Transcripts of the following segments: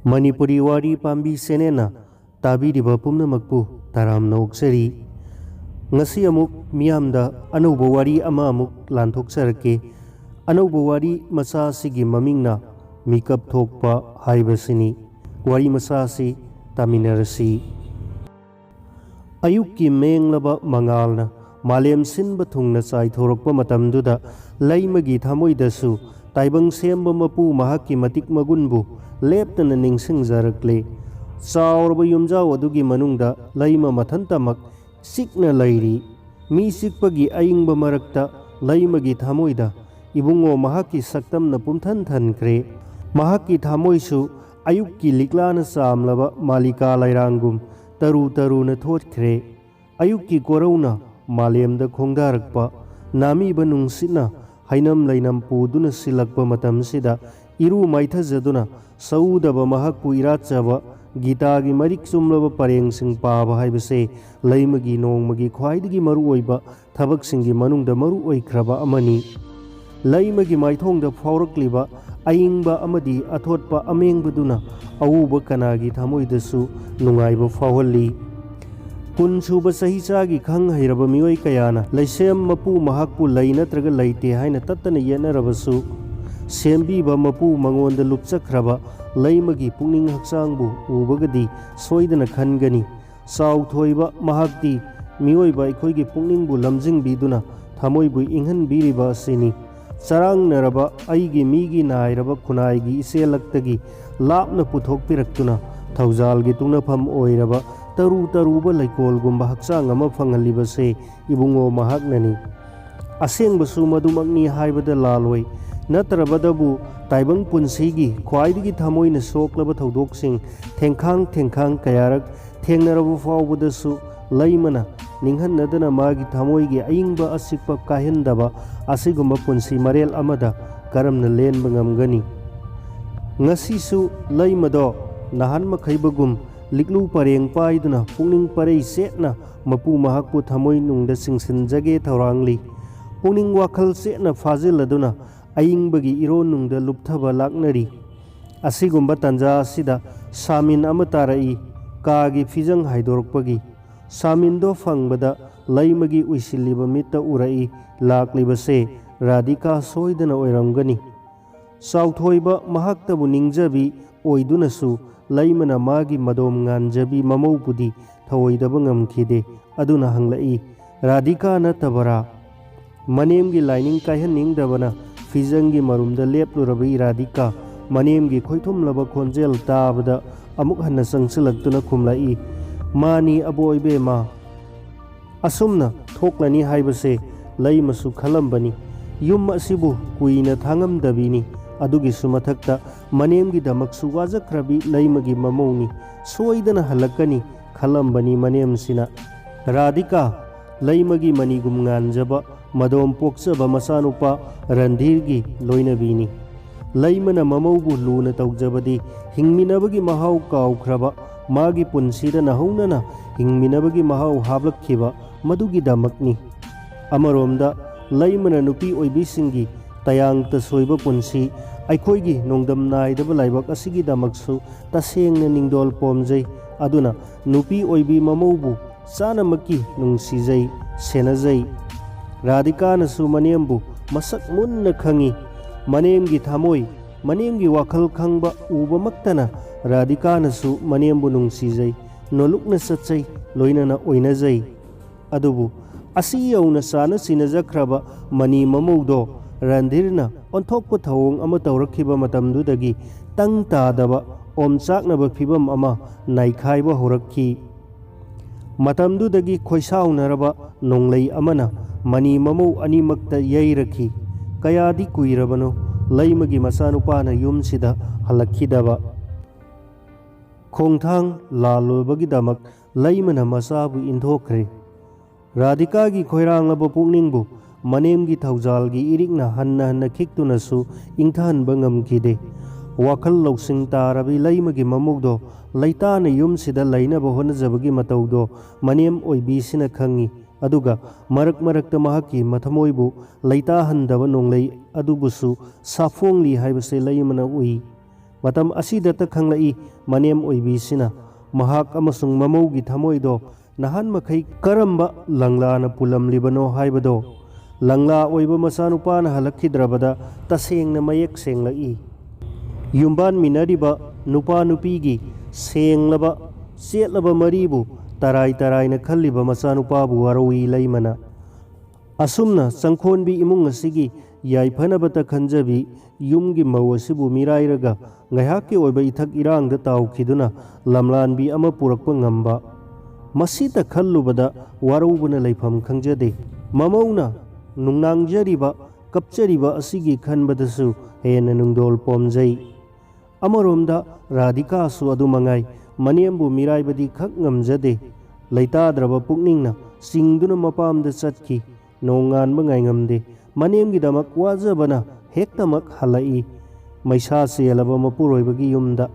Manipuri wari pambi senena tabiriba pumnamakpu taramna oksari ngasi amuk miyamda anauba wari ama amuk lanthokcharake anauba wari masa sigi mamingna mikap thokpa haibasini wari masa si taminarasi ayukki menglaba mangalna malem sinba thungna chaithorokpa matamduda laimagi thamoidasu taibang semba mapu mahakki matik magunbu leptana ningsingjarakle chaurba yumjau adugi manungda laima mathantamak sikna lairi mi sikpagi ayingba marakta laimagi thamoida ibungo mahakki saktamna pumthan thankre mahakki thamoisu ayukki liklana samlaba malika lairangum taru taruna thotkre ayukki korauna malemda khongdarakpa namiba nungsina hainam lainam puduna silakpa matamsida iru maithajaduna saudaba mahakpu irachaba gitagi marik sumlaba parengsing paba haibase laimagi nongmagi khwaidagi maru oiba thabaksingi manungda maru oikraba amani laimagi maithongda phaurakliba ayingba amadi athotpa amengbaduna awuba kanagi thamoidasu nungaiba phawhalli kunsuba sahichagi khang hairaba mioi kayana laisem mapu mahakpu lai natraga laite haina tattana yenarabasu sembiba mapu mangonda lupchakhraba laimagi pungning haksangbu ubagadi soidana khangani sauthoiba mahakti mioiba ikhoigi pungningbu lamjingbiduna thamoibu inghanbiriba asini charangnaraba aigi migi nairaba khunaigi iselaktagi lapna puthokpiraktuna thaujalgi tungnafam oiraba taru taruba laikolgumba haksang ama phangalibase ibungo mahaknani asengbasu madumakni haibada laloi natrabadabu taibang punsigi khwaidagi thamoina soklaba thodoksin thengkhang kayarak thengnarabu fawbadasu laimana ninghannadana magi thamoigi ayingba asikpa kahendaba asigumba punsi marel amada karamna lenba ngamgani ngasisu laimado nahan makhaibagum liklu pareng paiduna pungning parei setna mapu mahakpu thamoi nungda singsinjage thorangli pungning wakhal setna fajiladuna ayingbagi iron nungda lupthaba laknari asigumba tanja asida samin amatarai kagi fijang haidorokpagi samindo fangbada laimagi uisiliba mitta urai laklibase radika soidana oiramgani sauthoiba mahaktabu ningjabi oidunasu laimana magi madom nganjabi mamaupudi thawoidaba ngamkhide aduna hanglai radika natabara manemgi lining kaihaningdabana fijangi marumda leplurabi radika manemgi khoithumlaba khonjel tabada amuk hanna sangsilaktuna khumlai mani aboibe ma asumna thoklani haibase laimasu khalambani yum asibu kuina thangamdabini adugi sumathakta manemgi damaksu wajakrabi laimagi mamoni soidana halakani khalambani manemsina radika laimagi manigum nganjaba madom pokchaba masanupa randhirgi loinabini laimana mamaubu luna taujabadi hingminabagi mahau kaukhraba magi punsida nahaunana hingminabagi mahau hablakhiba madugi damakni amaromda laimana nupi oibisingi tayangta soiba punsi aikhoigi nongdam naidaba laibak asigi damaksu tasengna ningdol pomjai aduna nupi oibi mamaubu chanamaki nungsijai senajai radika nasu manembu masak munna khangi manemgi thamoi manemgi wakhal khangba uba maktana radika nasu manembu nungsijai nolukna sachai loinana oinajai adubu asi yauna sana sinajakraba mani mamaudo randhirna onthokpa thawong ama tawrakhiba matamdudagi tang tadaba omchaknaba phibam ama naikhaiba horakhi matamdudagi khoisaunaraba nonglei amana mani mamau animakta yairakhi kayadi kuirabano laimagi masanupana yumsida halakhidaba khongthang lalobagi damak laimana masabu inthokre radikagi khoiranglaba pukningbu manemgi thaujalgi irikna hanna khiktunasu ingthanba ngamkhide wakhal loksing tarabi laimagi mamugdo laitana yumsida lainaba honajabagi mataudo manem oibisina khangi aduga marak marakta mahaki mathamoibu laita handaba nonglei adubusu safongli haibase laimana ui Matam asidata khangla'i manem oibisina mahak amasung mamaugi thamoido nahan makai karamba langlana pulamlibano haibado langla oiba masanupana halakhidrabada tasengna mayek senglai yumban minariba nupa nupigi senglaba setlaba maribu tarai taraina khalliba masanupabu warawi laimana asumna sangkhonbi imung asigi yaiphanabata khanjabi yumgi mau asibu mirairaga ngaihakki oiba ithak irangda taukhiduna lamlanbi ama purakpa ngamba masita khallubada warubuna leifam khangjade mamauna nungnangjariba kapchariba asigi khanbadasu hena nungdol pomjai amaromda radhika su adumangai manembu miraibadi khak ngamjade leitadraba pukningna singduna mapamda chatki nonganba ngai ngamde manemgidamak wajabana hektamak halai maisa selaba mapuroibagi yumda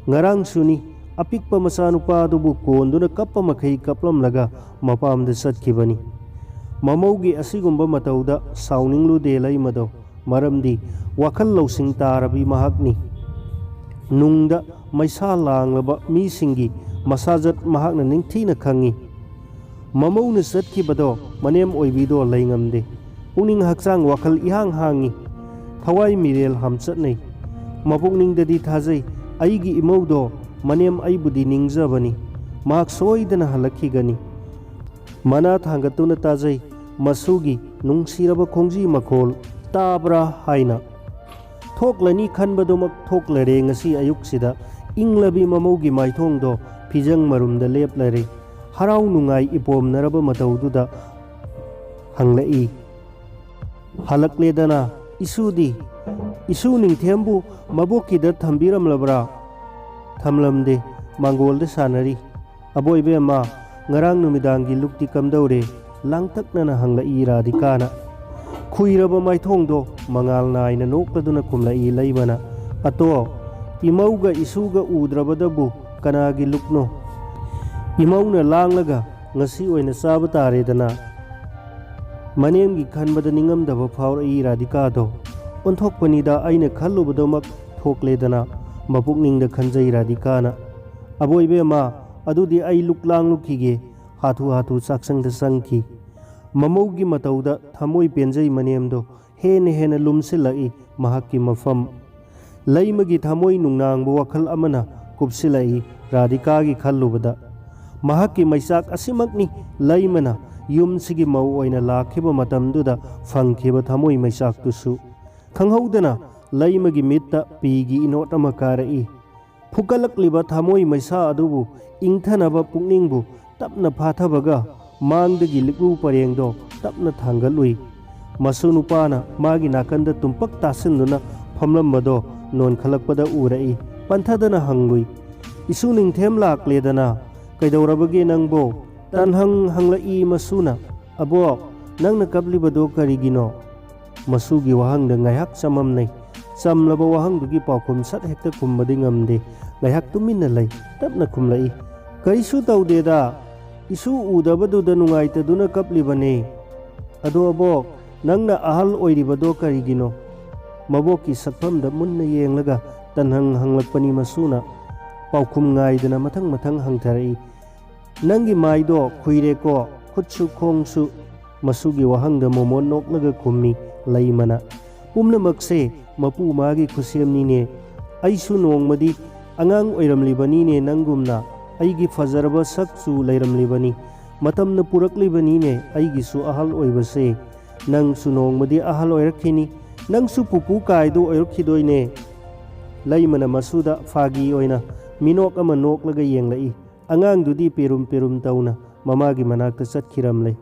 ngarang suni apikpa masanupadubu konduna kappa makai kaplamlaga mapamda chatkibani mamaugi asigumba matauda sauninglude laimado maramdi wakhal lausing tarabi mahakni nungda maisa langlaba misingi masajat mahakna ningthina khangi mamauna chatkibado manem oibido laingamde puning hakchang wakhal ihang hangi thawai mirel hamchatnei mapukningdadi thajai aigi imaudo manem aibudi ningjabani mahak soidana halakhigani mana thangatuna tajai masugi nungsiraba khongji makhol tabra haina thoklani khanbadomak thoklare ngasi ayuksida inglabi mamaugi maithongdo phijang marumda leplare harau nungai ipomnaraba mataududa hanglai halakledana isudi isu ningthembu mabokida thambiramlabra thamlamde mangolda sanari aboibe ma ngarang numidangi lukti kamdaure langtaknana hanglai radhikana khuiraba maithongdo mangal naina nokladuna kumlai laibana ato imauga isuga udrabadabu kanagi lukno imauna langlaga ngasi oina saba taredana manemgi khanbada ningamdaba phaurai radhikado onthokpanida aina khallubadamak thokledana mapukningda khanjai radhikana aboibe ma adudi ai luklang lukhige hathu hathu saksangda sangki mamaugi matauda thamoi penjai manemdo hene hena lumsilai mahakki mafam laimagi thamoi nungnangbu wakhal amana kupsilai radhikagi khallubada mahakki maisak asimakni laimana yumsigi mau oina lakhiba matamduda fangkhiba thamoi maisak tusu khanghaudana laimagi mitta pigi inot ama karai phukalakliba thamoi maisa adubu ingthanaba pukningbu tapna phathabaga mangdagi likru parengdo tapna thangalui masu nupana magi nakanda tumpak tasinduna phamlambado non khalakpada urai panthadana hanglui isu ningthem lakledana kaidaurabage nangbo tanhang hanglai masuna abo nangna kablibado karigino masugi wahangda ngaiak samamnai samlaba wahangdugi paukhum sat hekta kumbadi ngamde ngaiak tuminna lai tapna khumlai karisu taudeda isu udabaduda nungaitaduna kaplibane ado abo nangna ahal oiribado karigino maboki sakpamda munna yenglaga tanhang hanglakpani masuna paukhum ngaidana mathang mathang hangtharai nangi maido khuireko khutsu khongsu masugi wahangda momon noklaga khummi laimana pumnamakse mapu magi khusemnine aisu nongmadi angang oiramlibanine nangumna aigi fajaraba saksu leiramlibani matamna puraklibanine aigisu ahal oibase nangsu nongmadi ahal oirakhini nangsu pupu kaido oirakhidoine laimana masuda fagi oina minok ama noklaga yenglai angang perum perum tauna mamagi manakta chatkiramlei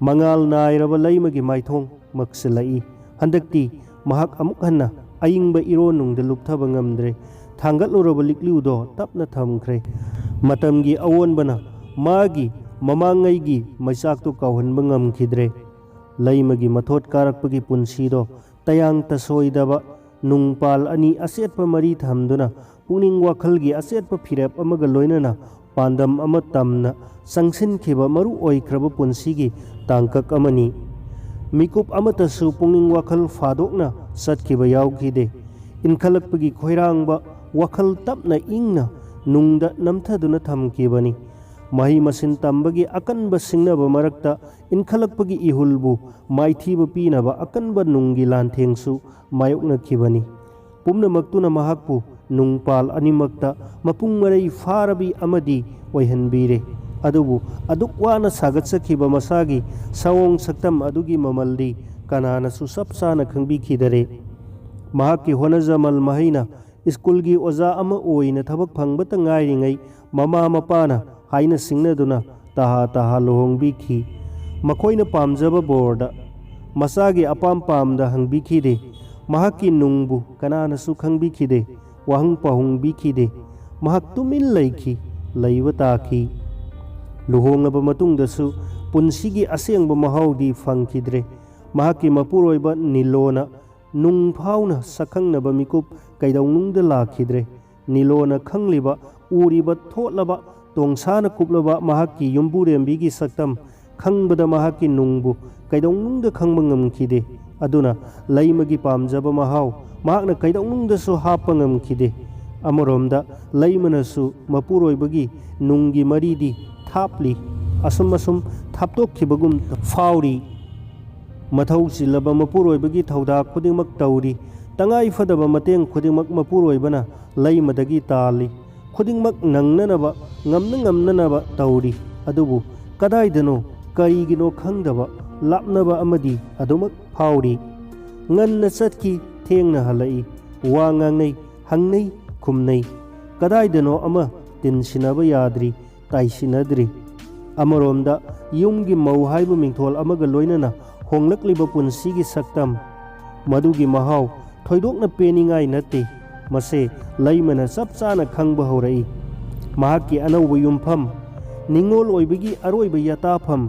mangal nairaba laimagi maithong maksilai handakti mahak amuk hanna ayingba ironungda lupthaba ngamdre thangatluraba likliudo tapna thamkhre matamgi awonbana magi mamangaigi maisaktu kauhanba ngamkhidre laimagi mathot karakpagi punsido tayang tasoidaba nungpal ani asetpa mari thamduna puning wakhalgi asetpa phirep amaga loinana pandam ama tamna sangsinkhiba maru oikraba punsigi tangkak amani mikup amatasu puning wakhal fadokna satkhiba yaukhide इनखलक्पगी खोइरांगबा वखल तपना इंगना नुंगदा नमथदुना थमकीबनी मही मसिन तंबगी अकनब सिंगनब मरक्ता इनखलक्पगी इहुलबु माइथीब पीनब अकनब नुंगी लांथेंगसु मायोकनखीबनी पुमनमक्तुना महाकपु नुंगपाल अनिमक्ता मपुंग मरई फारबी अमदी ओइहनबीरे अदुबु अदुक वाना सागत्सखीब मसागी सवोंग सक्तम अदुगी ममलदी कनानसु सबसाना खंगबीखीदरे महाकी होनजमल महिना स्कूलगी ओजा अमा ओइना थबक फंगबत ngairingay mama mapana haina singnaduna taha taha lohongbikhi makoina pamjaba borda masagi apam pamda hangbikhide mahaki nungbu kananasu khangbikhide wahang pahungbikhide mahak tumin laikhi laiba takhi luhongaba matungdasu punsigi asengba mahaudi fangkhidre mahaki mapuroiba nilona nung phauna sakhangnaba mikup kaidaunungda lakhidre nilona khangliba uriba thotlaba tongsana kuplaba mahaki yumburembigi saktam khangbada mahaki nungbu kaidaunungda khangba ngamkhide aduna laimagi pamjaba mahau mahakna kaidaunungda su hapa ngamkhide amoromda laimanasu mapuroibagi nunggi maridi thapli asum asum thaptokhibagum fauri mathau silaba mapuroibagi thauda khudingmak tauri tangai fadaba mateng khudingmak mapuroibana laimadagi tali khudingmak nangnanaba ngamnanaba tauri adubu kadaidano karigino khangdaba lapnaba amadi adumak fauri nganna satki thengna halai wa ngangnei hangnei khumnei kadaidano ama tinsinaba yadri taisinadri amaromda yumgi mau haibu mingthol amaga loinana honglakliba punsigi saktam madugi mahau thoidokna peningai nate mase laimana sapchana khangba horai mahaki anauba yumpham ningol oibagi aroiba yatafam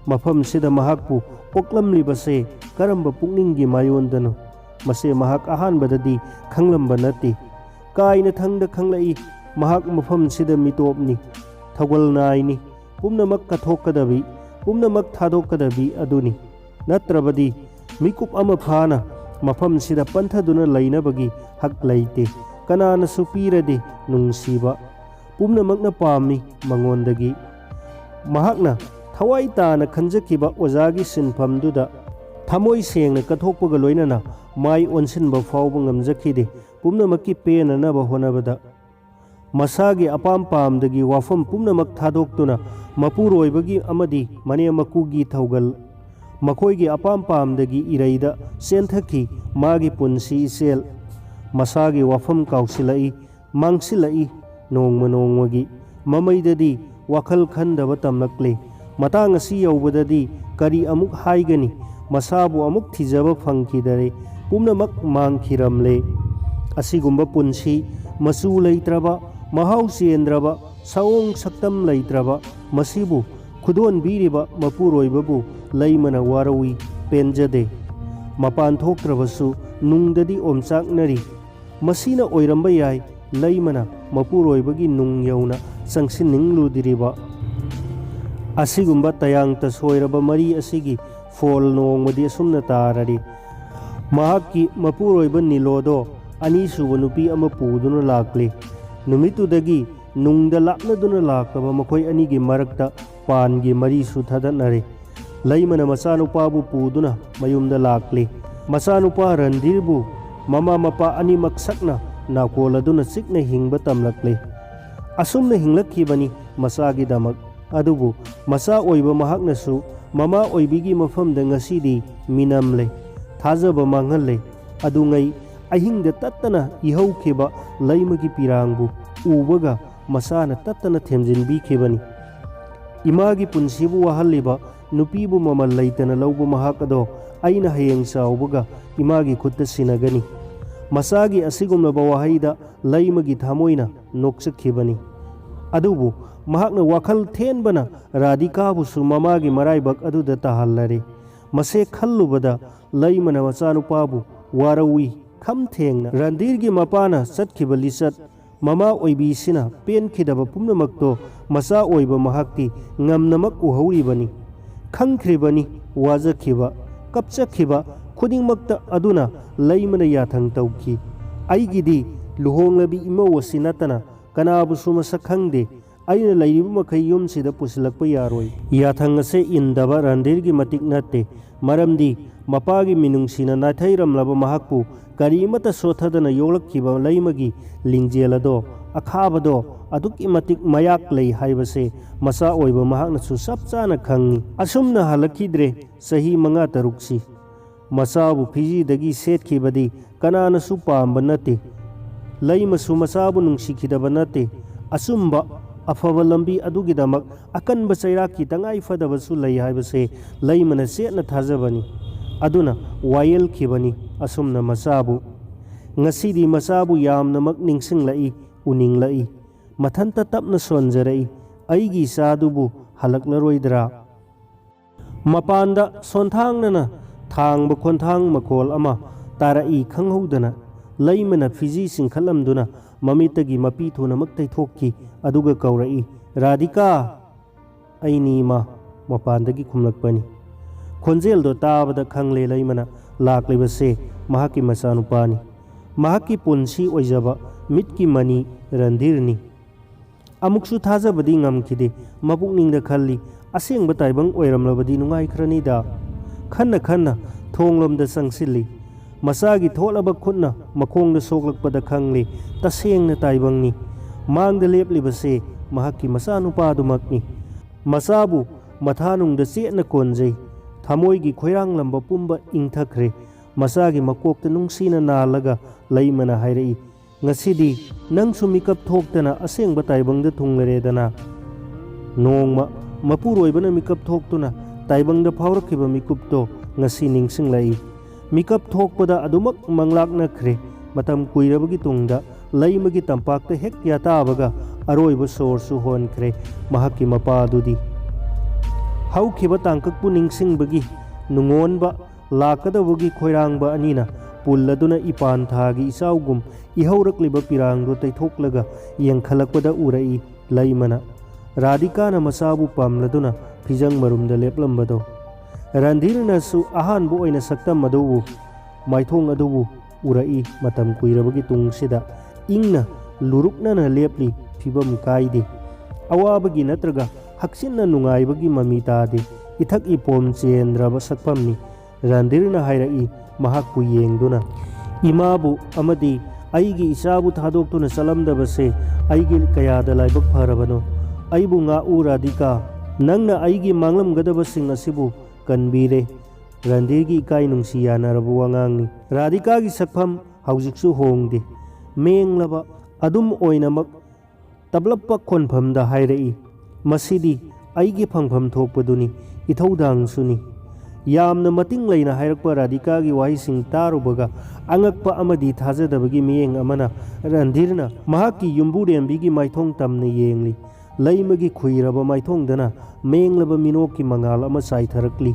mafam sida mahakpu oklamlibase karamba pukninggi mayondano mase mahak ahanbadadi khanglamba nate kaina thangda khanglai mahak mafam sida mitopni thagwal naini pumnamak kathokadabi pumnamak thadokadabi aduni natrabadi mikup ama phana mafam sida panthaduna lainabagi hak laite kanana supirade nungsiba pumnamakna pami mangondagi mahakna thawai tana khanjakiba ozagi sinphamduda thamoi sengna kathokpaga loinana mai onsinba fawba ngamjakhide pumnamakki penanaba honabada masagi apam pamdagi wafam pumnamak thadoktuna mapuroibagi amadi mane makugi thaugal makoigi apam pamdagi iraida senthaki magi punsi sel masagi wafam kausilai mangsilai nongmagi mamaidadi wakhal khandaba tamlakle matang asi yaubadadi kari amuk haigani masabu amuk thijaba phangkhidare pumnamak mangkhiramle asigumba punsi masu leitraba mahau sendraba sawong saktam leitraba masibu khudon biriba mapuroibabu laimana warawi penjade mapan thoktrabasu nungdadi omchaknari masina oiramba yai laimana mapuroibagi nung yauna sangsinningludiriba asigumba tayang tasoiraba mari asigi fol nongmadi asumna tarari mahakki mapuroiba nilodo ani suba nupi ama puduna lakle numitudagi nungda lapnaduna lakaba makoi anigi marakta pangi mari su thadanare laimana masanupabu puduna mayumda lakle masanupa randirbu mama mapa ani maksakna nakoladuna sikna hingba tamlakle asumna hinglakhibani masagi damak adubu masa oiba mahaknasu mama oibigi mafamda ngasidi minamle thajaba manghalle adungai ahingda tattana ihaukheba laimagi pirangbu ubaga masana tattana themjinbi khebani imagi punsibu wahalliba nupibu mamal laitana laubu mahakado aina hayeng saubuga imagi khutta sinagani masagi asigumna bawahaida laimagi thamoina noksakhibani adubu mahakna wakhal thenbana radikabu su mamagi maraibak aduda tahallare mase khallubada laimana machanupabu warawi khamthengna randirgi mapana satkhiba lisat mama oibisina penkhidaba pumnamakto masa oiba mahakti ngamnamak uhauribani khangkhribani wajakhiba kapchakhiba khudingmakta aduna laimana yathang tauki ꯑꯩꯒꯤꯗꯤ ꯂꯨꯍꯣꯡꯂꯕꯤ ꯏꯃꯧ ꯑꯁꯤ ꯅꯠꯇꯅ ꯀꯅꯥꯕꯨꯁꯨ ꯃꯁꯛ ꯈꯪꯗꯦ, ꯑꯩꯅ ꯂꯩꯔꯤꯕ ꯃꯈꯩ ꯌꯨꯝꯁꯤꯗ ꯄꯨꯁꯤꯜꯂꯛꯄ ꯌꯥꯔꯣꯏ꯫ ꯌꯥꯊꯪ ꯑꯁꯤ ꯏꯟꯗꯕ ꯔꯟꯙꯤꯔꯒꯤ ꯃꯇꯤꯛ ꯅꯠꯇꯦ, ꯃꯔꯝꯗꯤ ꯃꯄꯥꯒꯤ ꯃꯤꯅꯨꯡꯁꯤꯅ ꯅꯥꯊꯩꯔꯝꯂꯕ ꯃꯍꯥꯛꯄꯨ ꯀꯔꯤꯃꯠꯇ ꯁꯣꯠꯊꯗꯅ ꯌꯣꯛꯂꯛꯈꯤꯕ ꯂꯩꯃꯒꯤ ꯂꯤꯡꯖꯦꯜ ꯑꯗꯣ, ꯑꯈꯥꯕꯗꯣ ꯑꯗꯨꯛꯀꯤ ꯃꯇꯤꯛ ꯃꯌꯥꯛ ꯂꯩ ꯍꯥꯏꯕꯁꯦ ꯃꯆꯥ ꯑꯣꯏꯕ ꯃꯍꯥꯛꯅꯁꯨ ꯆꯞ ꯆꯥꯅ ꯈꯪꯉꯤ꯫ ꯑꯁꯨꯝꯅ ꯍꯜꯂꯛꯈꯤꯗ꯭ꯔꯦ ꯆꯍꯤ 5-6ꯁꯤ꯫ ꯃꯆꯥꯕꯨ ꯐꯤꯖꯤꯗꯒꯤ ꯁꯦꯠꯈꯤꯕꯗꯤ ꯀꯅꯥꯅꯁꯨ ꯄꯥꯝꯕ ꯅꯠꯇꯦ, ꯂꯩꯃꯁꯨ ꯃꯆꯥꯕꯨ ꯅꯨꯡꯁꯤꯈꯤꯗꯕ ꯅꯠꯇꯦ꯫ ꯑꯆꯨꯝꯕ ꯑꯐꯕ ꯂꯝꯕꯤ ꯑꯗꯨꯒꯤꯗꯃꯛ ꯑꯀꯟꯕ ꯆꯩꯔꯥꯛꯀꯤ ꯇꯉꯥꯏ ꯐꯗꯕꯁꯨ ꯂꯩ ꯍꯥꯏꯕꯁꯦ ꯂꯩꯃꯅ ꯆꯦꯠꯅ ꯊꯥꯖꯕꯅꯤ, ꯑꯗꯨꯅ ꯋꯥꯌꯦꯜꯈꯤꯕꯅꯤ ꯑꯁꯨꯝꯅ ꯃꯆꯥꯕꯨ꯫ ꯉꯁꯤꯗꯤ ꯃꯆꯥꯕꯨ ꯌꯥꯝꯅꯃꯛ ꯅꯤꯡꯁꯤꯡꯂꯛꯏ, ꯎꯅꯤꯡꯂꯛꯏ, ꯃꯊꯟꯇ ꯇꯞꯅ ꯁꯣꯟꯖꯔꯛꯏ, ꯑꯩꯒꯤ ꯏꯆꯥꯗꯨꯕꯨ ꯍꯜꯂꯛꯂꯔꯣꯏꯗ꯭ꯔꯥ? ꯃꯄꯥꯟꯗ ꯁꯣꯟꯊꯥꯡꯅꯅ ꯊꯥꯡꯕ ꯈꯣꯟꯊꯥꯡ ꯃꯈꯣꯜ ꯑꯃ ꯇꯥꯔꯛꯏ ꯈꯪꯍꯧꯗꯅ꯫ ꯂꯩꯃꯅ ꯐꯤꯖꯤ ꯆꯤꯡꯈꯠꯂꯝꯗꯨꯅ ꯃꯃꯤꯠꯇꯒꯤ ꯃꯄꯤ ꯊꯨꯅꯃꯛ ꯇꯩꯊꯣꯛꯈꯤ, ꯑꯗꯨꯒ ꯀꯧꯔꯛꯏ, "ꯔꯥꯙꯤꯀꯥ!" "ꯑꯩꯅꯤ ꯏꯃꯥ", ꯃꯄꯥꯟꯗꯒꯤ ꯈꯨꯝꯂꯛꯄꯅꯤ꯫ ꯈꯣꯟꯖꯦꯜꯗꯣ ꯇꯥꯕꯗ ꯈꯪꯂꯦ ꯂꯩꯃꯅ ꯂꯥꯛꯂꯤꯕꯁꯦ ꯃꯍꯥꯛꯀꯤ ꯃꯆꯥꯅꯨꯄꯥꯅꯤ, ꯃꯍꯥꯛꯀꯤ ꯄꯨꯟꯁꯤ ꯑꯣꯏꯖꯕ ꯃꯤꯠꯀꯤ ꯃꯅꯤ ꯔꯟꯙꯤꯔꯅꯤ꯫ ꯑꯃꯨꯛꯁꯨ ꯊꯥꯖꯕꯗꯤ ꯉꯝꯈꯤꯗꯦ, ꯃꯄꯨꯛꯅꯤꯡꯗ ꯈꯜꯂꯤ, ꯑꯁꯦꯡꯕ ꯇꯥꯏꯕꯪ ꯑꯣꯏꯔꯝꯂꯕꯗꯤ ꯅꯨꯡꯉꯥꯏꯈ꯭ꯔꯅꯤꯗ꯫ ꯈꯟꯅ ꯈꯟꯅ ꯊꯣꯡꯂꯣꯝꯗ ꯆꯪꯁꯤꯜꯂꯤ꯫ ꯃꯆꯥꯒꯤ ꯊꯣꯠꯂꯕ ꯈꯨꯠꯅ ꯃꯈꯣꯡꯗ ꯁꯣꯛꯂꯛꯄꯗ ꯈꯪꯂꯦ ꯇꯁꯦꯡꯅ ꯇꯥꯏꯕꯪꯅꯤ꯫ ꯃꯥꯡꯗ ꯂꯦꯞꯂꯤꯕꯁꯦ ꯃꯍꯥꯛꯀꯤ ꯃꯆꯥꯅꯨꯄꯥꯗꯨꯃꯛꯅꯤ꯫ ꯃꯆꯥꯕꯨ ꯃꯊꯥꯅꯨꯡꯗ ꯆꯦꯠꯅ ꯀꯣꯟꯖꯩ, ꯊꯃꯣꯏꯒꯤ ꯈꯣꯏꯔꯥꯡꯂꯝꯕ ꯄꯨꯝꯕ ꯏꯪꯊꯈ꯭ꯔꯦ꯫ ꯃꯆꯥꯒꯤ ꯃꯀꯣꯛꯇ ꯅꯨꯡꯁꯤꯅ ꯅꯥꯜꯂꯒ ꯂꯩꯃꯅ ꯍꯥꯏꯔꯛꯏ, "ꯉꯁꯤꯗꯤ ꯅꯪꯁꯨ ꯃꯤꯀꯞ ꯊꯣꯛꯇꯅ ꯑꯁꯦꯡꯕ ꯇꯥꯏꯕꯪꯗ ꯊꯨꯡꯂꯔꯦꯗꯅ." ꯅꯣꯡꯃ ꯃꯄꯨꯔꯣꯏꯕꯅ ꯃꯤꯀꯞ ꯊꯣꯛꯇꯨꯅ ꯇꯥꯏꯕꯪꯗ ꯐꯥꯎꯔꯛꯈꯤꯕ ꯃꯤꯀꯨꯞꯇꯣ ꯉꯁꯤ ꯅꯤꯡꯁꯤꯡꯂꯛꯏ꯫ ꯃꯤꯀꯞ ꯊꯣꯛꯄꯗ ꯑꯗꯨꯃꯛ ꯃꯪꯂꯥꯛꯅꯈ꯭ꯔꯦ꯫ ꯃꯇꯝ ꯀꯨꯏꯔꯕꯒꯤ ꯇꯨꯡꯗ ꯂꯩꯃꯒꯤ ꯇꯝꯄꯥꯛꯇ ꯍꯦꯛ ꯌꯥꯇꯥꯕꯒ ꯑꯔꯣꯏꯕ ꯁꯣꯔꯁꯨ ꯍꯣꯟꯈ꯭ꯔꯦ ꯃꯍꯥꯛꯀꯤ ꯃꯄꯥꯗꯨꯗꯤ꯫ ꯍꯧꯈꯤꯕ ꯇꯥꯡꯀꯛꯄꯨ ꯅꯤꯡꯁꯤꯡꯕꯒꯤ ꯅꯨꯡꯑꯣꯟꯕ ꯂꯥꯛꯀꯗꯕꯒꯤ ꯈꯣꯏꯔꯥꯡꯕ ꯑꯅꯤꯅ ꯄꯨꯜꯂꯗꯨꯅ ꯏꯄꯥꯟ ꯊꯥꯒꯤ ꯏꯆꯥꯎꯒꯨꯝ ꯏꯍꯧꯔꯛꯂꯤꯕ ꯄꯤꯔꯥꯡꯗꯨ ꯇꯩꯊꯣꯛꯂꯒ ꯌꯦꯡꯈꯠꯂꯛꯄꯗ ꯎꯔꯛꯏ ꯂꯩꯃꯅ ꯔꯥꯙꯤꯀꯥꯅ ꯃꯆꯥꯕꯨ ꯄꯥꯝꯂꯗꯨꯅ ꯐꯤꯖꯪ ꯃꯔꯨꯝꯗ ꯂꯦꯞꯂꯝꯕꯗꯣ꯫ ꯔꯟꯙꯤꯔꯅꯁꯨ ꯑꯍꯥꯟꯕ ꯑꯣꯏꯅ ꯁꯛꯇꯝ ꯑꯗꯨꯕꯨ, ꯃꯥꯏꯊꯣꯡ ꯑꯗꯨꯕꯨ ꯎꯔꯛꯏ ꯃꯇꯝ ꯀꯨꯏꯔꯕꯒꯤ ꯇꯨꯡꯁꯤꯗ꯫ ꯏꯪꯅ ꯂꯨꯔꯨꯛꯅꯅ ꯂꯦꯞꯂꯤ, ꯐꯤꯕꯝ ꯀꯥꯏꯗꯦ, ꯑꯋꯥꯕꯒꯤ ꯅꯠꯇ꯭ꯔꯒ ꯍꯛꯆꯤꯟꯅ ꯅꯨꯡꯉꯥꯏꯕꯒꯤ ꯃꯃꯤ ꯇꯥꯗꯦ, ꯏꯊꯛ ꯏꯄꯣꯝ ꯆꯦꯟꯗ꯭ꯔꯕ ꯁꯛꯐꯝꯅꯤ꯫ ꯔꯟꯙꯤꯔꯅ ꯍꯥꯏꯔꯛꯏ ꯃꯍꯥꯛꯄꯨ ꯌꯦꯡꯗꯨꯅ, "ꯏꯃꯥꯕꯨ ꯑꯃꯗꯤ ꯑꯩꯒꯤ ꯏꯆꯥꯕꯨ ꯊꯥꯗꯣꯛꯇꯨꯅ ꯆꯠꯂꯝꯗꯕꯁꯦ ꯑꯩꯒꯤ ꯀꯌꯥꯗ ꯂꯥꯏꯕꯛ ꯐꯔꯕꯅꯣ꯫ ꯑꯩꯕꯨ ꯉꯥꯛꯎ ꯔꯥꯙꯤꯀꯥ, ꯅꯪꯅ ꯑꯩꯒꯤ ꯃꯥꯡꯂꯝꯒꯗꯕꯁꯤꯡ ꯑꯁꯤꯕꯨ ꯀꯟꯕꯤꯔꯦ." ꯔꯟꯙꯤꯔꯒꯤ ꯏꯀꯥꯏ ꯅꯨꯡꯁꯤ ꯌꯥꯅꯔꯕ ꯋꯥꯉꯥꯡꯅꯤ꯫ ꯔꯥꯙꯤꯀꯥꯒꯤ ꯁꯛꯐꯝ ꯍꯧꯖꯤꯛꯁꯨ ꯍꯣꯡꯗꯦ, ꯃꯦꯡꯂꯕ ꯑꯗꯨꯝ ꯑꯣꯏꯅꯃꯛ ꯇꯞꯂꯞꯄ ꯈꯣꯟꯐꯝꯗ ꯍꯥꯏꯔꯛꯏ, "ꯃꯁꯤꯗꯤ ꯑꯩꯒꯤ ꯐꯪꯐꯝ ꯊꯣꯛꯄꯗꯨꯅꯤ, ꯏꯊꯧꯗꯥꯡꯁꯨꯅꯤ." ꯌꯥꯝꯅ ꯃꯇꯤꯡ ꯂꯩꯅ ꯍꯥꯏꯔꯛꯄ ꯔꯥꯙꯤꯀꯥꯒꯤ ꯋꯥꯍꯩꯁꯤꯡ ꯇꯥꯔꯨꯕꯒ ꯑꯉꯛꯄ ꯑꯃꯗꯤ ꯊꯥꯖꯗꯕꯒꯤ ꯃꯤꯠꯌꯦꯡ ꯑꯃꯅ ꯔꯟꯙꯤꯔꯅ ꯃꯍꯥꯛꯀꯤ ꯌꯨꯝꯕꯨꯔꯦꯝꯕꯤꯒꯤ ꯃꯥꯏꯊꯣꯡ ꯇꯝꯅ ꯌꯦꯡꯂꯤ꯫ ꯂꯩꯃꯒꯤ ꯈꯨꯏꯔꯕ ꯃꯥꯏꯊꯣꯡꯗꯅ ꯃꯦꯡꯂꯕ ꯃꯤꯅꯣꯛꯀꯤ ꯃꯉꯥꯜ ꯑꯃ ꯆꯥꯏꯊꯔꯛꯂꯤ꯫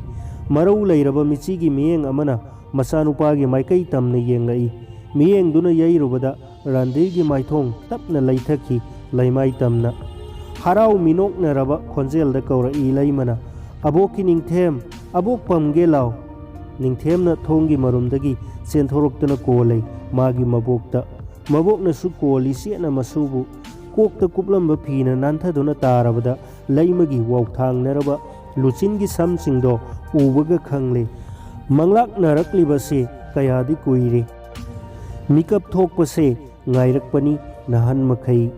ꯃꯔꯧ ꯂꯩꯔꯕ ꯃꯤꯆꯤꯒꯤ ꯃꯤꯠꯌꯦꯡ ꯑꯃꯅ ꯃꯆꯥꯅꯨꯄꯥꯒꯤ ꯃꯥꯏꯀꯩ ꯇꯝꯅ ꯌꯦꯡꯂꯛꯏ꯫ ꯃꯤꯠꯌꯦꯡꯗꯨꯅ ꯌꯩꯔꯨꯕꯗ ꯔꯟꯙꯤꯔꯒꯤ ꯃꯥꯏꯊꯣꯡ ꯇꯞꯅ ꯂꯩꯊꯈꯤ ꯂꯩꯃꯥꯏ ꯇꯝꯅ꯫ ꯍꯔꯥꯎ ꯃꯤꯅꯣꯛꯅꯔꯕ ꯈꯣꯟꯖꯦꯜꯗ ꯀꯧꯔꯛꯏ ꯂꯩꯃꯅ, "ꯑꯕꯣꯛꯀꯤ ꯅꯤꯡꯊꯦꯝ, ꯑꯕꯣꯛ ꯄꯝꯒꯦ ꯂꯥꯎ." ꯅꯤꯡꯊꯦꯝꯅ ꯊꯣꯡꯒꯤ ꯃꯔꯨꯝꯗꯒꯤ ꯆꯦꯟꯊꯣꯔꯛꯇꯨꯅ ꯀꯣꯜꯂꯩ ꯃꯥꯒꯤ ꯃꯕꯣꯛꯇ꯫ ꯃꯕꯣꯛꯅꯁꯨ ꯀꯣꯜꯂꯤ ꯆꯦꯠꯅ ꯃꯁꯨꯕꯨ꯫ ꯀꯣꯛꯇ ꯀꯨꯞꯂꯝꯕ ꯐꯤꯅ ꯅꯥꯟꯊꯗꯨꯅ ꯇꯥꯔꯕꯗ ꯂꯩꯃꯒꯤ ꯋꯥꯎꯊꯥꯡꯅꯔꯕ ꯂꯨꯆꯤꯟꯒꯤ ꯁꯝꯁꯤꯡꯗꯣ ꯎꯕꯒ ꯈꯪꯂꯦ ꯃꯪꯂꯥꯛꯅꯔꯛꯂꯤꯕꯁꯦ ꯀꯌꯥꯗꯤ ꯀꯨꯏꯔꯦ, ꯃꯤꯀꯞ ꯊꯣꯛꯄꯁꯦ ꯉꯥꯏꯔꯛꯄꯅꯤ ꯅꯍꯥꯟ ꯃꯈꯩ꯫